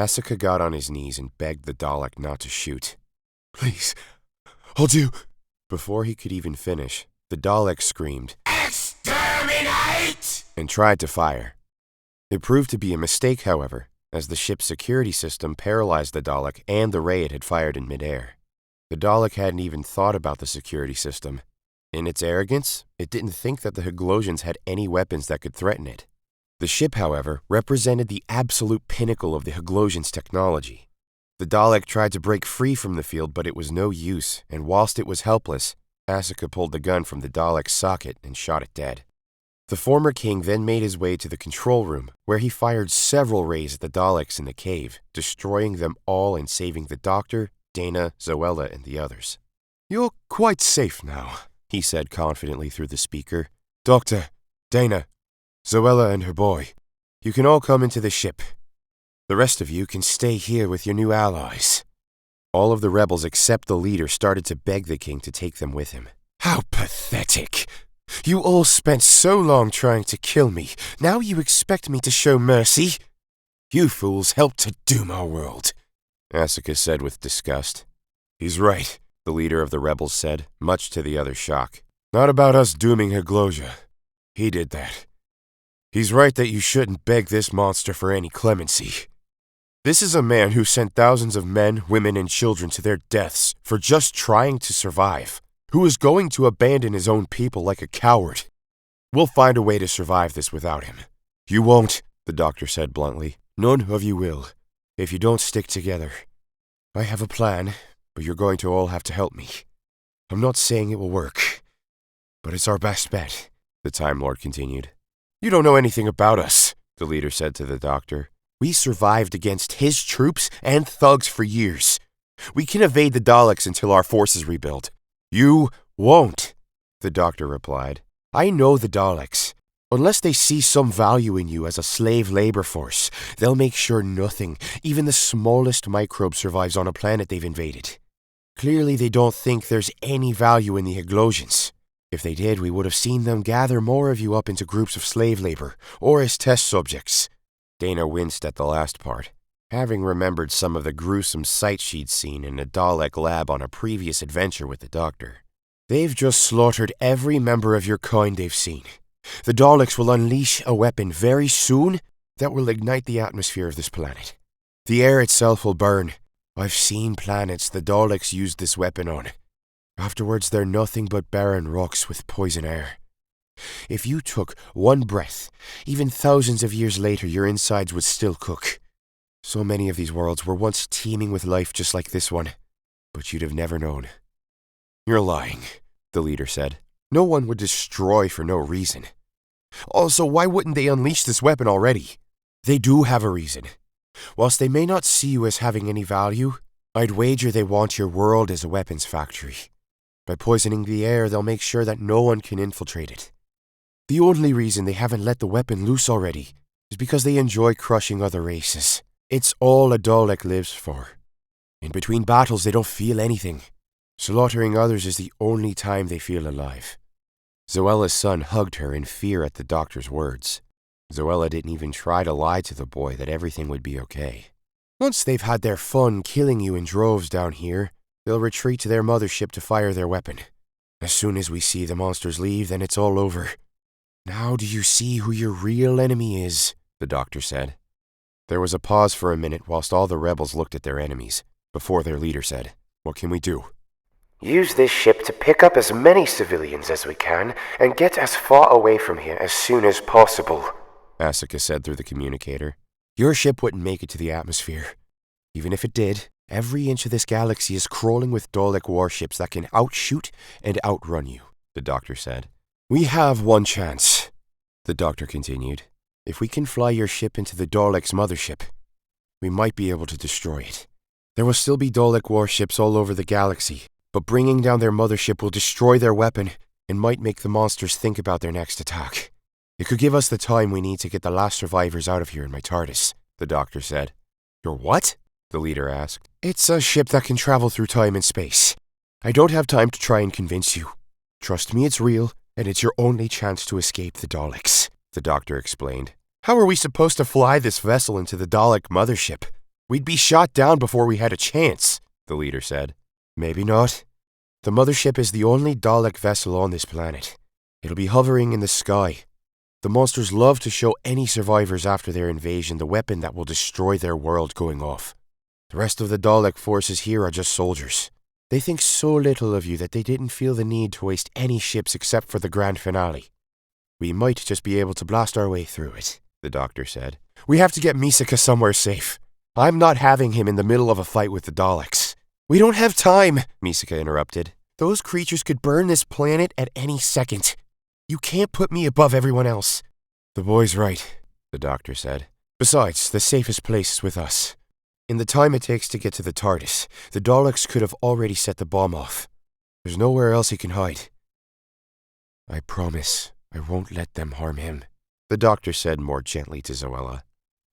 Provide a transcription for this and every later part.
Asuka got on his knees and begged the Dalek not to shoot. "Please, I'll do..." Before he could even finish, the Dalek screamed, "Exterminate!" and tried to fire. It proved to be a mistake, however, as the ship's security system paralyzed the Dalek and the ray it had fired in midair. The Dalek hadn't even thought about the security system. In its arrogance, it didn't think that the Heglozians had any weapons that could threaten it. The ship, however, represented the absolute pinnacle of the Heglozians' technology. The Dalek tried to break free from the field, but it was no use, and whilst it was helpless, Asuka pulled the gun from the Dalek's socket and shot it dead. The former king then made his way to the control room, where he fired several rays at the Daleks in the cave, destroying them all and saving the Doctor, Dana, Zoella, and the others. "You're quite safe now," he said confidently through the speaker. "Doctor, Dana, Zoella and her boy, you can all come into the ship. The rest of you can stay here with your new allies." All of the rebels except the leader started to beg the king to take them with him. "How pathetic! You all spent so long trying to kill me. Now you expect me to show mercy? You fools helped to doom our world," Asuka said with disgust. "He's right," the leader of the rebels said, much to the other's shock. "Not about us dooming Heglozia. He did that. He's right that you shouldn't beg this monster for any clemency. This is a man who sent thousands of men, women, and children to their deaths for just trying to survive, who is going to abandon his own people like a coward. We'll find a way to survive this without him." "You won't," the doctor said bluntly. "None of you will, if you don't stick together. I have a plan, but you're going to all have to help me. I'm not saying it will work, but it's our best bet," the Time Lord continued. "You don't know anything about us," the leader said to the doctor. "We survived against his troops and thugs for years. We can evade the Daleks until our forces rebuild." "You won't," the doctor replied. "I know the Daleks. Unless they see some value in you as a slave labor force, they'll make sure nothing, even the smallest microbe, survives on a planet they've invaded. Clearly they don't think there's any value in the Heglozians. If they did, we would have seen them gather more of you up into groups of slave labor, or as test subjects." Dana winced at the last part, having remembered some of the gruesome sights she'd seen in a Dalek lab on a previous adventure with the doctor. "They've just slaughtered every member of your kind they've seen. The Daleks will unleash a weapon very soon that will ignite the atmosphere of this planet. The air itself will burn. I've seen planets the Daleks used this weapon on. Afterwards, they're nothing but barren rocks with poison air. If you took one breath, even thousands of years later, your insides would still cook. So many of these worlds were once teeming with life just like this one, but you'd have never known." "You're lying," the leader said. "No one would destroy for no reason. Also, why wouldn't they unleash this weapon already? They do have a reason. Whilst they may not see you as having any value, I'd wager they want your world as a weapons factory. By poisoning the air, they'll make sure that no one can infiltrate it. The only reason they haven't let the weapon loose already is because they enjoy crushing other races. It's all a Dalek lives for. In between battles, they don't feel anything. Slaughtering others is the only time they feel alive." Zoella's son hugged her in fear at the doctor's words. Zoella didn't even try to lie to the boy that everything would be okay. "Once they've had their fun killing you in droves down here, they'll retreat to their mothership to fire their weapon. As soon as we see the monsters leave, then it's all over. Now do you see who your real enemy is?" the doctor said. There was a pause for a minute whilst all the rebels looked at their enemies, before their leader said, "What can we do?" Use this ship to pick up as many civilians as we can and get as far away from here as soon as possible, Asuka said through the communicator. Your ship wouldn't make it to the atmosphere. Even if it did, every inch of this galaxy is crawling with Dalek warships that can outshoot and outrun you, the doctor said. We have one chance, the doctor continued. If we can fly your ship into the Daleks' mothership, we might be able to destroy it. There will still be Dalek warships all over the galaxy, but bringing down their mothership will destroy their weapon and might make the monsters think about their next attack. It could give us the time we need to get the last survivors out of here in my TARDIS, the doctor said. Your what? The leader asked. It's a ship that can travel through time and space. I don't have time to try and convince you. Trust me, it's real, and it's your only chance to escape the Daleks, the doctor explained. How are we supposed to fly this vessel into the Dalek mothership? We'd be shot down before we had a chance, the leader said. Maybe not. The mothership is the only Dalek vessel on this planet. It'll be hovering in the sky. The monsters love to show any survivors after their invasion the weapon that will destroy their world going off. The rest of the Dalek forces here are just soldiers. They think so little of you that they didn't feel the need to waste any ships except for the grand finale. We might just be able to blast our way through it, the doctor said. We have to get Misaka somewhere safe. I'm not having him in the middle of a fight with the Daleks. We don't have time, Misaka interrupted. Those creatures could burn this planet at any second. You can't put me above everyone else. The boy's right, the doctor said. Besides, the safest place is with us. In the time it takes to get to the TARDIS, the Daleks could have already set the bomb off. There's nowhere else he can hide. I promise I won't let them harm him, the doctor said more gently to Zoella.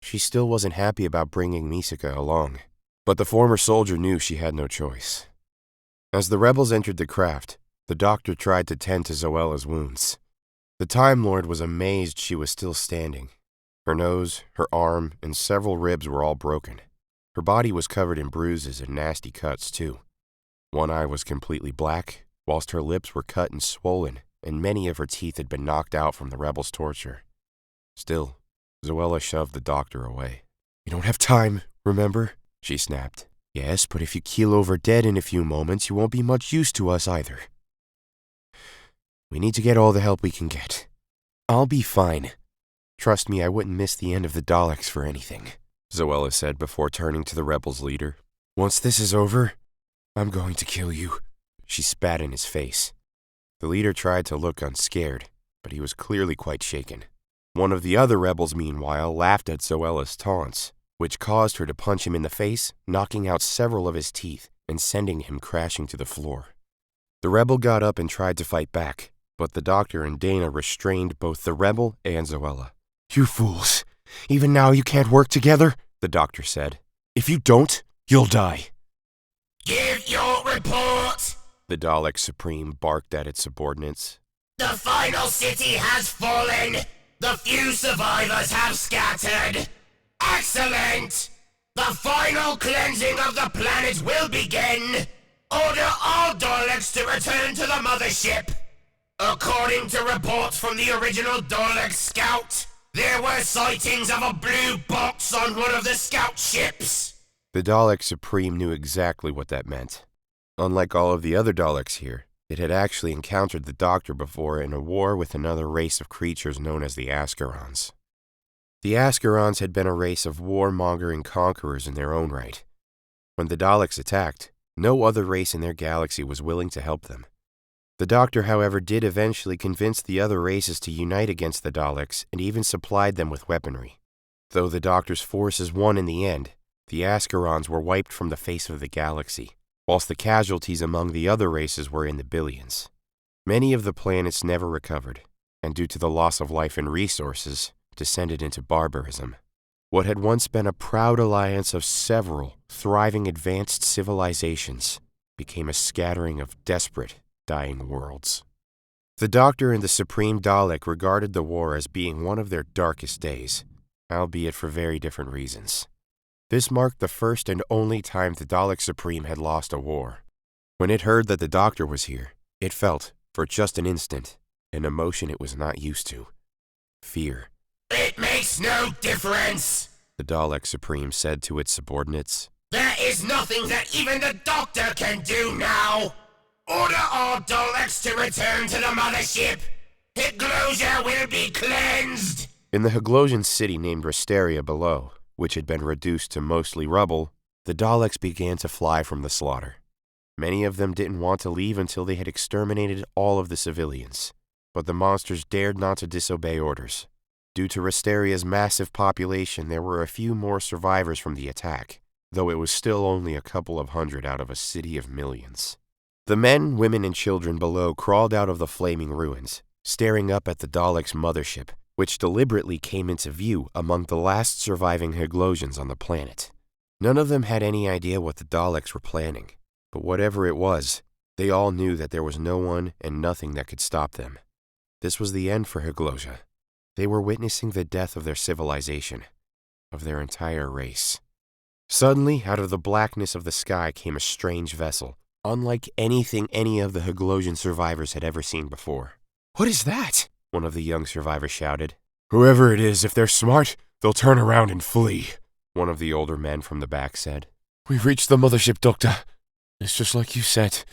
She still wasn't happy about bringing Misaka along, but the former soldier knew she had no choice. As the rebels entered the craft, the doctor tried to tend to Zoella's wounds. The Timelord was amazed she was still standing. Her nose, her arm, and several ribs were all broken. Her body was covered in bruises and nasty cuts, too. One eye was completely black, whilst her lips were cut and swollen, and many of her teeth had been knocked out from the rebels' torture. Still, Zoella shoved the doctor away. You don't have time, remember? She snapped. Yes, but if you keel over dead in a few moments, you won't be much use to us either. We need to get all the help we can get. I'll be fine. Trust me, I wouldn't miss the end of the Daleks for anything, Zoella said before turning to the rebels' leader. Once this is over, I'm going to kill you. She spat in his face. The leader tried to look unscared, but he was clearly quite shaken. One of the other rebels, meanwhile, laughed at Zoella's taunts, which caused her to punch him in the face, knocking out several of his teeth and sending him crashing to the floor. The rebel got up and tried to fight back, but the doctor and Dana restrained both the rebel and Zoella. You fools! Even now you can't work together, the doctor said. If you don't, you'll die. Give your report! The Dalek Supreme barked at its subordinates. The final city has fallen! The few survivors have scattered! Excellent! The final cleansing of the planet will begin! Order all Daleks to return to the mothership! According to reports from the original Dalek scout, there were sightings of a blue box on one of the scout ships. The Dalek Supreme knew exactly what that meant. Unlike all of the other Daleks here, it had actually encountered the Doctor before in a war with another race of creatures known as the Askarons. The Askarons had been a race of war-mongering conquerors in their own right. When the Daleks attacked, no other race in their galaxy was willing to help them. The Doctor, however, did eventually convince the other races to unite against the Daleks and even supplied them with weaponry. Though the Doctor's forces won in the end, the Askarons were wiped from the face of the galaxy, whilst the casualties among the other races were in the billions. Many of the planets never recovered, and due to the loss of life and resources, descended into barbarism. What had once been a proud alliance of several thriving advanced civilizations became a scattering of desperate, dying worlds. The Doctor and the Supreme Dalek regarded the war as being one of their darkest days, albeit for very different reasons. This marked the first and only time the Dalek Supreme had lost a war. When it heard that the Doctor was here, it felt, for just an instant, an emotion it was not used to. Fear. It makes no difference, the Dalek Supreme said to its subordinates. There is nothing that even the Doctor can do now. Order all Daleks to return to the mothership. Heglozia will be cleansed. In the Heglozian city named Wisteria below, which had been reduced to mostly rubble, the Daleks began to fly from the slaughter. Many of them didn't want to leave until they had exterminated all of the civilians, but the monsters dared not to disobey orders. Due to Wisteria's massive population, there were a few more survivors from the attack, though it was still only a couple of hundred out of a city of millions. The men, women, and children below crawled out of the flaming ruins, staring up at the Daleks' mothership, which deliberately came into view among the last surviving Heglozians on the planet. None of them had any idea what the Daleks were planning, but whatever it was, they all knew that there was no one and nothing that could stop them. This was the end for Heglozia. They were witnessing the death of their civilization, of their entire race. Suddenly, out of the blackness of the sky came a strange vessel, unlike anything any of the Heglozian survivors had ever seen before. "What is that?" one of the young survivors shouted. "Whoever it is, if they're smart, they'll turn around and flee," one of the older men from the back said. "We've reached the mothership, Doctor. It's just like you said.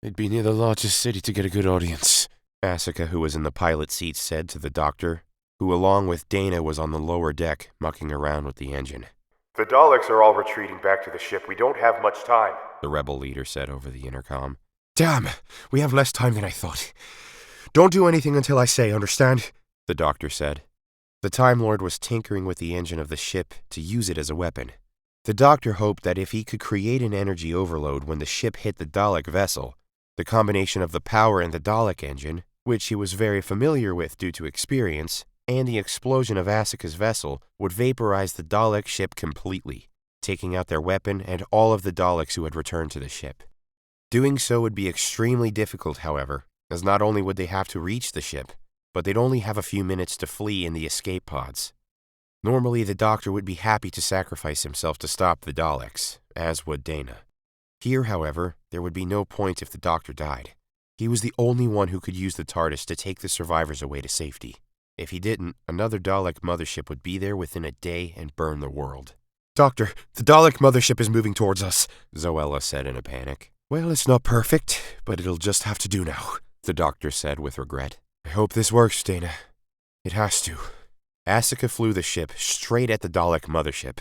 They'd be near the largest city to get a good audience," Asuka, who was in the pilot seat, said to the doctor, who along with Dana was on the lower deck, mucking around with the engine. "The Daleks are all retreating back to the ship. We don't have much time," the rebel leader said over the intercom. "Damn, we have less time than I thought. Don't do anything until I say, understand?" the doctor said. The Timelord was tinkering with the engine of the ship to use it as a weapon. The doctor hoped that if he could create an energy overload when the ship hit the Dalek vessel, the combination of the power in the Dalek engine, which he was very familiar with due to experience, and the explosion of Asuka's vessel would vaporize the Dalek ship completely, taking out their weapon and all of the Daleks who had returned to the ship. Doing so would be extremely difficult, however, as not only would they have to reach the ship, but they'd only have a few minutes to flee in the escape pods. Normally, the doctor would be happy to sacrifice himself to stop the Daleks, as would Dana. Here, however, there would be no point if the doctor died. He was the only one who could use the TARDIS to take the survivors away to safety. If he didn't, another Dalek mothership would be there within a day and burn the world. "Doctor, the Dalek mothership is moving towards us," Zoella said in a panic. "Well, it's not perfect, but it'll just have to do now," the doctor said with regret. "I hope this works, Dana. It has to." Asuka flew the ship straight at the Dalek mothership.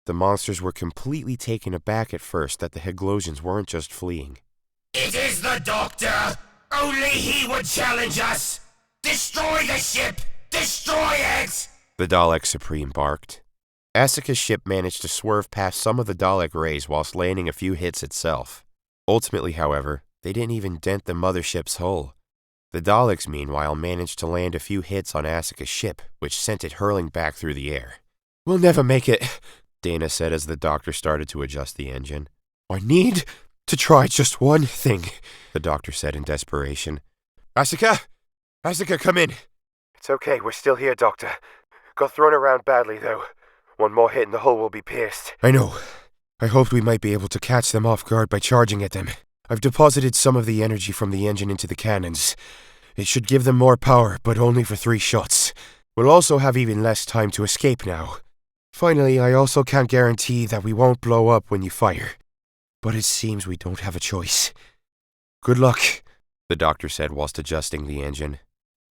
The monsters were completely taken aback at first that the Heglozians weren't just fleeing. It is the Doctor! Only he would challenge us! Destroy the ship! Destroy it! The Dalek Supreme barked. Asuka's ship managed to swerve past some of the Dalek rays whilst landing a few hits itself. Ultimately, however, they didn't even dent the mothership's hull. The Daleks, meanwhile, managed to land a few hits on Asuka's ship, which sent it hurling back through the air. "We'll never make it," Dana said as the doctor started to adjust the engine. "I need to try just one thing," the doctor said in desperation. "Asuka! Asuka, come in!" "It's okay, we're still here, Doctor. Got thrown around badly, though. One more hit and the hull will be pierced." "I know. I hoped we might be able to catch them off guard by charging at them. I've deposited some of the energy from the engine into the cannons. It should give them more power, but only for 3 shots. We'll also have even less time to escape now. Finally, I also can't guarantee that we won't blow up when you fire. But it seems we don't have a choice. Good luck," the doctor said whilst adjusting the engine.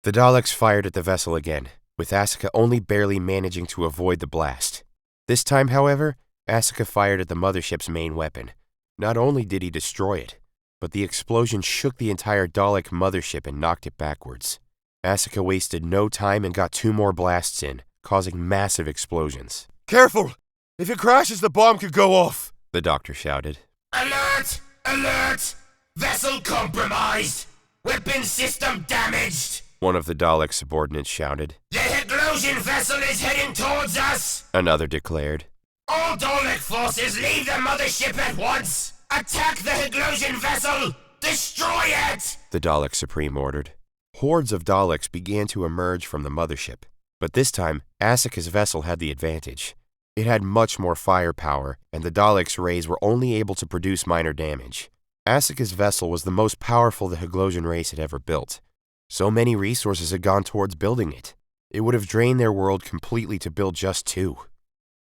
The Daleks fired at the vessel again, with Asuka only barely managing to avoid the blast. This time, however, Asuka fired at the mothership's main weapon. Not only did he destroy it, but the explosion shook the entire Dalek mothership and knocked it backwards. Asuka wasted no time and got 2 more blasts in, causing massive explosions. "Careful! If it crashes, the bomb could go off," the doctor shouted. Alert! Alert! Vessel compromised! Weapon system damaged! One of the Dalek subordinates shouted. The Heglosian vessel is heading towards us! Another declared. All Dalek forces leave the mothership at once! Attack the Heglosian vessel! Destroy it! The Dalek Supreme ordered. Hordes of Daleks began to emerge from the mothership, but this time, Asuka's vessel had the advantage. It had much more firepower, and the Daleks' rays were only able to produce minor damage. Asuka's vessel was the most powerful the Heglosian race had ever built. So many resources had gone towards building it. It would have drained their world completely to build just 2.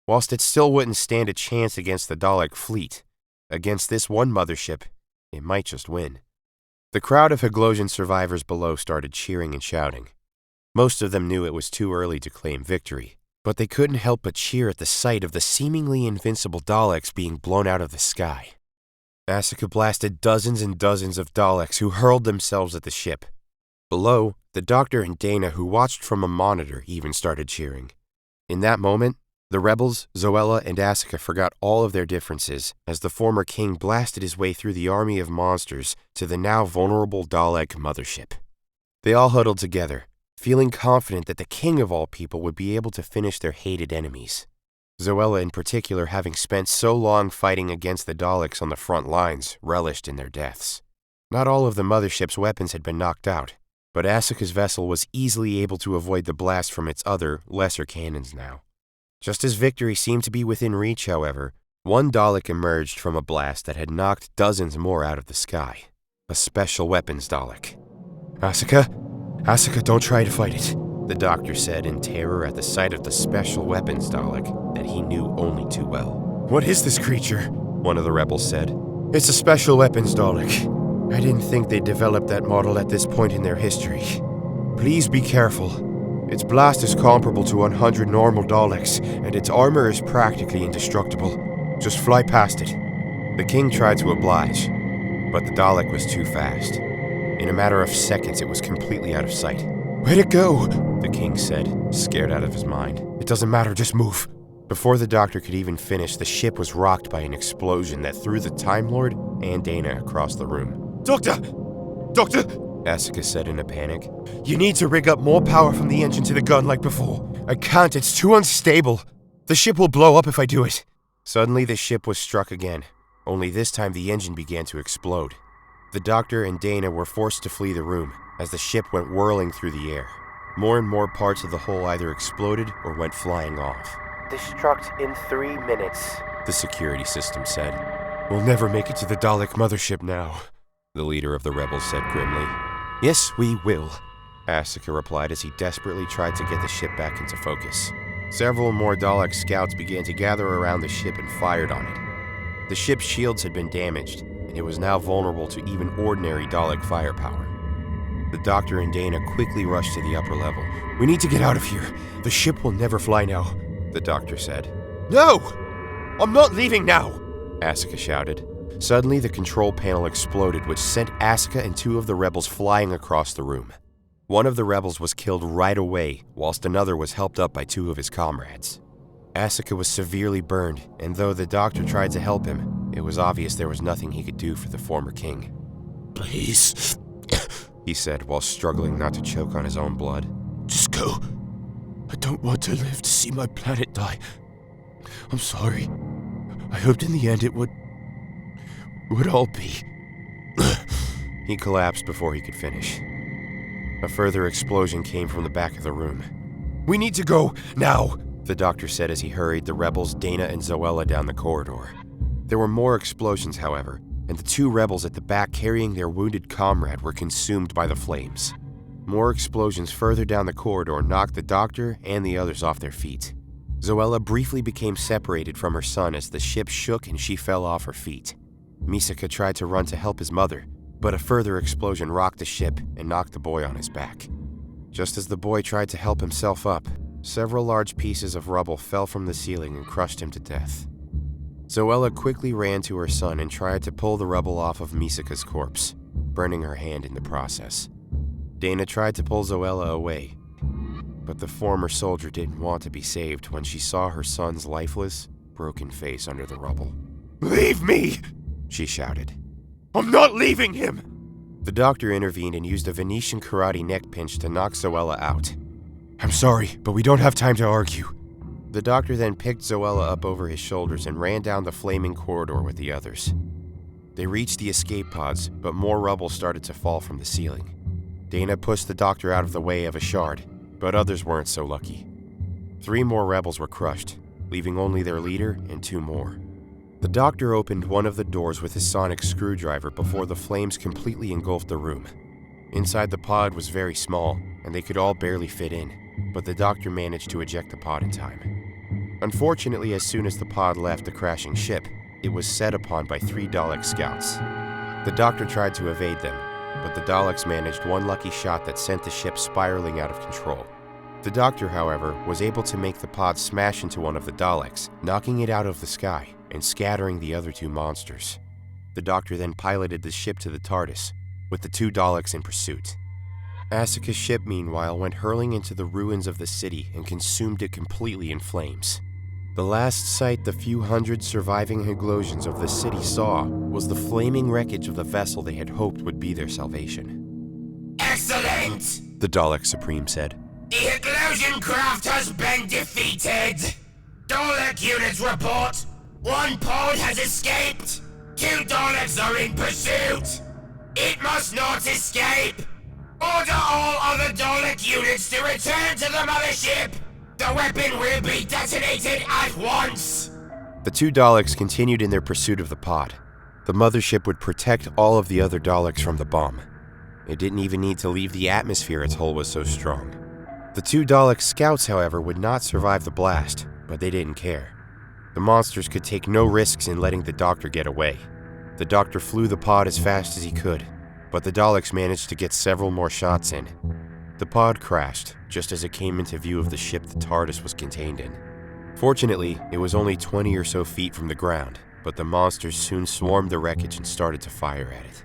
Whilst it still wouldn't stand a chance against the Dalek fleet, against this one mothership, it might just win. The crowd of Heglosian survivors below started cheering and shouting. Most of them knew it was too early to claim victory, but they couldn't help but cheer at the sight of the seemingly invincible Daleks being blown out of the sky. Asuka blasted dozens and dozens of Daleks who hurled themselves at the ship. Below, the Doctor and Dana, who watched from a monitor, even started cheering. In that moment, the rebels, Zoella and Asuka forgot all of their differences as the former king blasted his way through the army of monsters to the now vulnerable Dalek mothership. They all huddled together, feeling confident that the king of all people would be able to finish their hated enemies. Zoella in particular, having spent so long fighting against the Daleks on the front lines, relished in their deaths. Not all of the mothership's weapons had been knocked out, but Asuka's vessel was easily able to avoid the blast from its other, lesser cannons now. Just as victory seemed to be within reach, however, one Dalek emerged from a blast that had knocked dozens more out of the sky. A special weapons Dalek. Asuka, don't try to fight it, the Doctor said in terror at the sight of the special weapons Dalek that he knew only too well. What is this creature? One of the rebels said. It's a special weapons Dalek. I didn't think they'd developed that model at this point in their history. Please be careful. Its blast is comparable to 100 normal Daleks, and its armor is practically indestructible. Just fly past it. The king tried to oblige, but the Dalek was too fast. In a matter of seconds, it was completely out of sight. Where'd it go? The king said, scared out of his mind. It doesn't matter, just move. Before the Doctor could even finish, the ship was rocked by an explosion that threw the Timelord and Dana across the room. Doctor! Asuka said in a panic. You need to rig up more power from the engine to the gun like before. I can't, it's too unstable. The ship will blow up if I do it. Suddenly the ship was struck again, only this time the engine began to explode. The Doctor and Dana were forced to flee the room as the ship went whirling through the air. More and more parts of the hull either exploded or went flying off. Destruct in 3 minutes, the security system said. We'll never make it to the Dalek mothership now, the leader of the rebels said grimly. Yes, we will, Asuka replied as he desperately tried to get the ship back into focus. Several more Dalek scouts began to gather around the ship and fired on it. The ship's shields had been damaged, and it was now vulnerable to even ordinary Dalek firepower. The Doctor and Dana quickly rushed to the upper level. We need to get out of here. The ship will never fly now, the Doctor said. No! I'm not leaving now! Asuka shouted. Suddenly, the control panel exploded, which sent Asuka and 2 of the rebels flying across the room. One of the rebels was killed right away, whilst another was helped up by 2 of his comrades. Asuka was severely burned, and though the Doctor tried to help him, it was obvious there was nothing he could do for the former king. Please, he said while struggling not to choke on his own blood. Just go. I don't want to live to see my planet die. I'm sorry. I hoped in the end it would all be. He collapsed before he could finish. A further explosion came from the back of the room. We need to go, now, the Doctor said as he hurried the rebels, Dana and Zoella, down the corridor. There were more explosions, however, and the 2 rebels at the back carrying their wounded comrade were consumed by the flames. More explosions further down the corridor knocked the Doctor and the others off their feet. Zoella briefly became separated from her son as the ship shook and she fell off her feet. Misaka tried to run to help his mother, but a further explosion rocked the ship and knocked the boy on his back. Just as the boy tried to help himself up, several large pieces of rubble fell from the ceiling and crushed him to death. Zoella quickly ran to her son and tried to pull the rubble off of Misaka's corpse, burning her hand in the process. Dana tried to pull Zoella away, but the former soldier didn't want to be saved when she saw her son's lifeless, broken face under the rubble. Leave me! She shouted. I'm not leaving him! The Doctor intervened and used a Venetian karate neck pinch to knock Zoella out. I'm sorry, but we don't have time to argue. The Doctor then picked Zoella up over his shoulders and ran down the flaming corridor with the others. They reached the escape pods, but more rubble started to fall from the ceiling. Dana pushed the Doctor out of the way of a shard, but others weren't so lucky. 3 more rebels were crushed, leaving only their leader and 2 more. The Doctor opened one of the doors with his sonic screwdriver before the flames completely engulfed the room. Inside the pod was very small, and they could all barely fit in, but the Doctor managed to eject the pod in time. Unfortunately, as soon as the pod left the crashing ship, it was set upon by 3 Dalek scouts. The Doctor tried to evade them, but the Daleks managed one lucky shot that sent the ship spiraling out of control. The Doctor, however, was able to make the pod smash into one of the Daleks, knocking it out of the sky and scattering the other two monsters. The Doctor then piloted the ship to the TARDIS, with the two Daleks in pursuit. Asuka's ship, meanwhile, went hurling into the ruins of the city and consumed it completely in flames. The last sight the few hundred surviving Heglozhians of the city saw was the flaming wreckage of the vessel they had hoped would be their salvation. Excellent! The Dalek Supreme said. The Heglozhian craft has been defeated! Dalek units report! One pod has escaped! 2 Daleks are in pursuit! It must not escape! Order all other Dalek units to return to the mothership! The weapon will be detonated at once! The 2 Daleks continued in their pursuit of the pod. The mothership would protect all of the other Daleks from the bomb. It didn't even need to leave the atmosphere, its hull was so strong. The 2 Dalek scouts, however, would not survive the blast, but they didn't care. The monsters could take no risks in letting the Doctor get away. The Doctor flew the pod as fast as he could, but the Daleks managed to get several more shots in. The pod crashed just as it came into view of the ship the TARDIS was contained in. Fortunately, it was only 20 or so feet from the ground, but the monsters soon swarmed the wreckage and started to fire at it.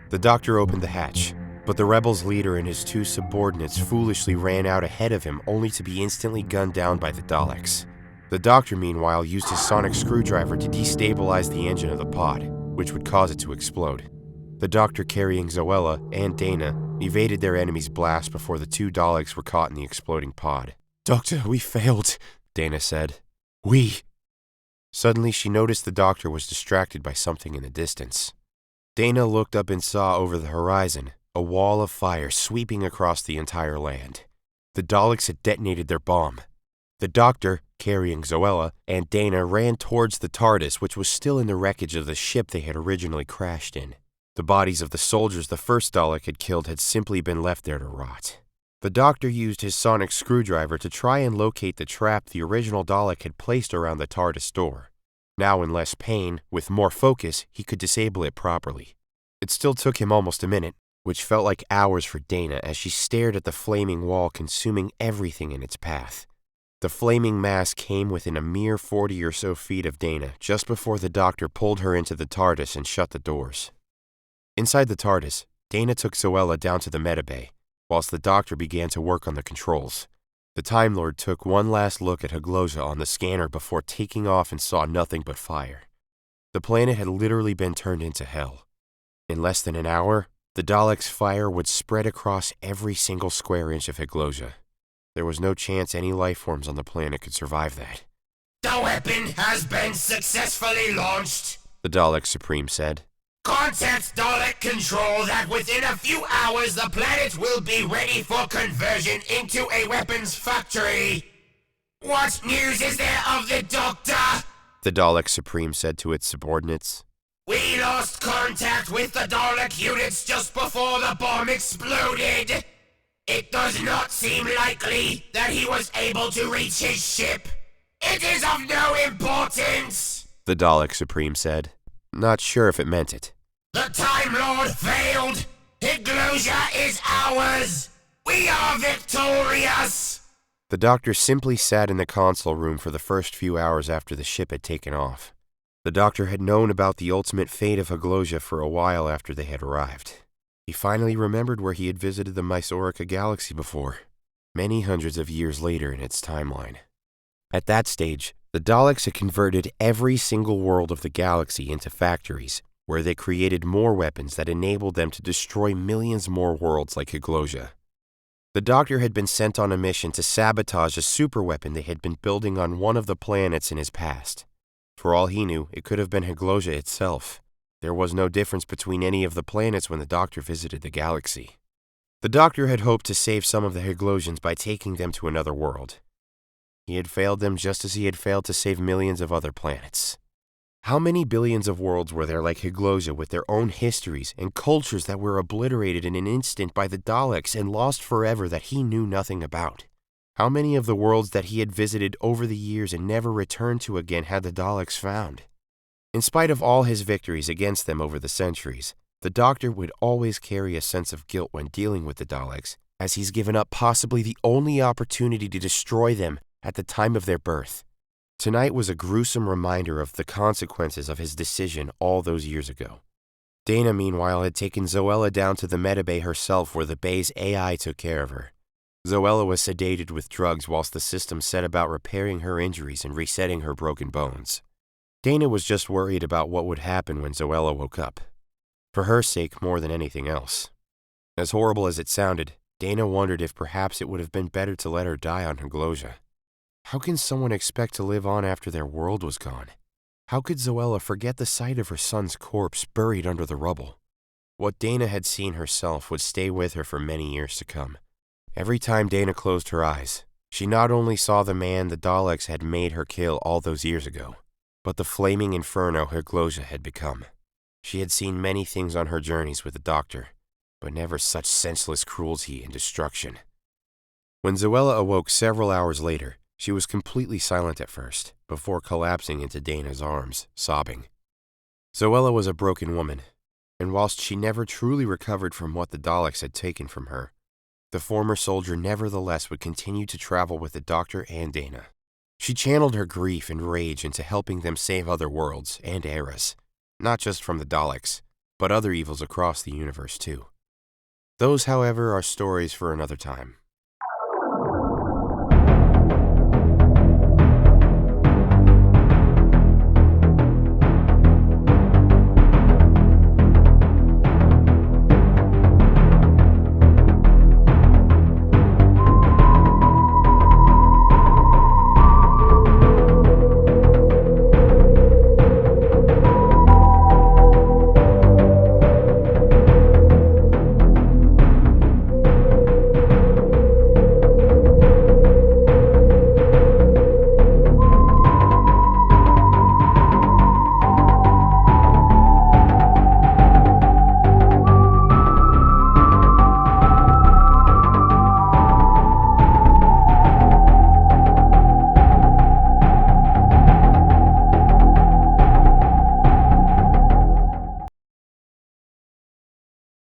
The Doctor opened the hatch, but the rebels' leader and his 2 subordinates foolishly ran out ahead of him only to be instantly gunned down by the Daleks. The Doctor, meanwhile, used his sonic screwdriver to destabilize the engine of the pod, which would cause it to explode. The Doctor, carrying Zoella and Dana, evaded their enemy's blast before the 2 Daleks were caught in the exploding pod. "Doctor, we failed," Dana said. "We." Suddenly, she noticed the Doctor was distracted by something in the distance. Dana looked up and saw over the horizon a wall of fire sweeping across the entire land. The Daleks had detonated their bomb. The Doctor, carrying Zoella, and Dana ran towards the TARDIS, which was still in the wreckage of the ship they had originally crashed in. The bodies of the soldiers the first Dalek had killed had simply been left there to rot. The Doctor used his sonic screwdriver to try and locate the trap the original Dalek had placed around the TARDIS door. Now in less pain, with more focus, he could disable it properly. It still took him almost a minute, which felt like hours for Dana as she stared at the flaming wall consuming everything in its path. The flaming mass came within a mere 40 or so feet of Dana just before the Doctor pulled her into the TARDIS and shut the doors. Inside the TARDIS, Dana took Zoella down to the medibay, whilst the Doctor began to work on the controls. The Timelord took one last look at Heglozia on the scanner before taking off and saw nothing but fire. The planet had literally been turned into hell. In less than an hour, the Daleks' fire would spread across every single square inch of Heglozia. There was no chance any life forms on the planet could survive that. The weapon has been successfully launched, The Dalek Supreme said. Contact Dalek Control that within a few hours the planet will be ready for conversion into a weapons factory. What news is there of the Doctor? The Dalek Supreme said to its subordinates. We lost contact with the Dalek units just before the bomb exploded. It does not seem likely that he was able to reach his ship. It is of no importance, The Dalek Supreme said, not sure if it meant it. The Time Lord failed. Heglozia is ours. We are victorious. The Doctor simply sat in the console room for the first few hours after the ship had taken off. The Doctor had known about the ultimate fate of Heglozia for a while after they had arrived. He finally remembered where he had visited the Mysorica galaxy before, many hundreds of years later in its timeline. At that stage, the Daleks had converted every single world of the galaxy into factories, where they created more weapons that enabled them to destroy millions more worlds like Heglozia. The Doctor had been sent on a mission to sabotage a superweapon they had been building on one of the planets in his past. For all he knew, it could have been Heglozia itself. There was no difference between any of the planets when the Doctor visited the galaxy. The Doctor had hoped to save some of the Heglozians by taking them to another world. He had failed them just as he had failed to save millions of other planets. How many billions of worlds were there like Heglozia with their own histories and cultures that were obliterated in an instant by the Daleks and lost forever that he knew nothing about? How many of the worlds that he had visited over the years and never returned to again had the Daleks found? In spite of all his victories against them over the centuries, The Doctor would always carry a sense of guilt when dealing with the Daleks, as he's given up possibly the only opportunity to destroy them at the time of their birth. Tonight was a gruesome reminder of the consequences of his decision all those years ago. Dana, meanwhile, had taken Zoella down to the medibay herself where the bay's AI took care of her. Zoella was sedated with drugs whilst the system set about repairing her injuries and resetting her broken bones. Dana was just worried about what would happen when Zoella woke up. For her sake more than anything else. As horrible as it sounded, Dana wondered if perhaps it would have been better to let her die on Heglozia. How can someone expect to live on after their world was gone? How could Zoella forget the sight of her son's corpse buried under the rubble? What Dana had seen herself would stay with her for many years to come. Every time Dana closed her eyes, she not only saw the man the Daleks had made her kill all those years ago, but the flaming inferno Heglozia had become. She had seen many things on her journeys with the Doctor, but never such senseless cruelty and destruction. When Zoella awoke several hours later, she was completely silent at first, before collapsing into Dana's arms, sobbing. Zoella was a broken woman, and whilst she never truly recovered from what the Daleks had taken from her, the former soldier nevertheless would continue to travel with the Doctor and Dana. She channeled her grief and rage into helping them save other worlds and eras, not just from the Daleks, but other evils across the universe too. Those, however, are stories for another time.